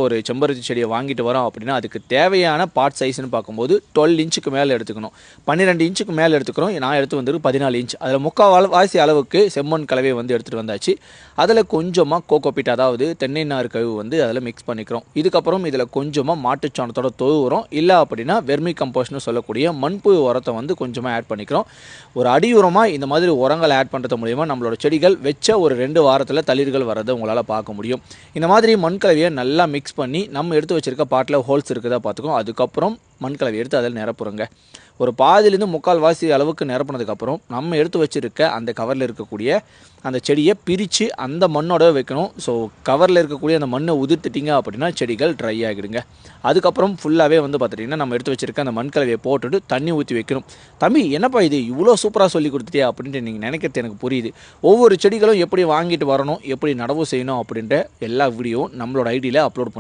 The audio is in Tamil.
ஒரு செம்பருத்தி செடியை வாங்கிட்டு வரோம் அப்படின்னா அதுக்கு தேவையான பாட் சைஸ்னு பார்க்கும்போது 12 இன்ச்சுக்கு மேலே எடுத்துக்கணும். 12 இன்ச்சுக்கு மேலே எடுத்துக்கிறோம். நான் எடுத்து வந்துருக்கு 14 இன்ச். அதில் முக்கால்வாசி அளவுக்கு செம்மண் கலவையை வந்து எடுத்துகிட்டு வந்தாச்சு. அதில் கொஞ்சமாக கோகோபீட், அதாவது தென்னை நார் கழிவு வந்து அதில் மிக்ஸ் பண்ணிக்கிறோம். இதுக்கப்புறம் இதில் கொஞ்சமாக மாட்டுச்சாணத்தோட தொழு உரம், இல்லை அப்படின்னா வெர்மி கம்போஸ்ட்னு சொல்லக்கூடிய மண்புழு உரத்தை வந்து கொஞ்சமாக ஆட் பண்ணிக்கிறோம். ஒரு அடி உரமாக இந்த மாதிரி உரங்களை ஆட் பண்ணுறது மூலிமா நம்மளோட செடிகள் வச்ச ஒரு 2 வாரத்தில் தளிர்கள் வரதை உங்களால் பார்க்க முடியும். இந்த மாதிரி மண் கலவையை நல்லா மிக்ஸ் பண்ணி நம்ம எடுத்து வச்சிருக்க பாட்டில் ஹோல்ஸ் இருக்குதா பார்த்துக்கோம். அதுக்கப்புறம் மண் கலவை எடுத்து அதில் நிரப்புறங்க. ஒரு பாதிலேருந்து முக்கால்வாசி அளவுக்கு நிரப்புனதுக்கப்புறம் நம்ம எடுத்து வச்சுருக்க அந்த கவரில் இருக்கக்கூடிய அந்த செடியை பிரித்து அந்த மண்ணோட வைக்கணும். ஸோ கவரில் இருக்கக்கூடிய அந்த மண்ணை உதிர்த்துட்டிங்க அப்படின்னா செடிகள் ட்ரை ஆகிடுங்க. அதுக்கப்புறம் ஃபுல்லாகவே வந்து பார்த்துட்டிங்கன்னா நம்ம எடுத்து வச்சுருக்க அந்த மண் கலவையை போட்டுட்டு தண்ணி ஊற்றி வைக்கணும். தம்பி, என்னப்பா இது இவ்வளோ சூப்பராக சொல்லி கொடுத்துட்டியா அப்படின்ட்டு நீங்கள் நினைக்கிறது எனக்கு புரியுது. ஒவ்வொரு செடிகளும் எப்படி வாங்கிட்டு வரணும், எப்படி நடவு செய்யணும் அப்படின்ற எல்லா வீடியோவும் நம்மளோட ஐடியில் அப்லோட் பண்ணி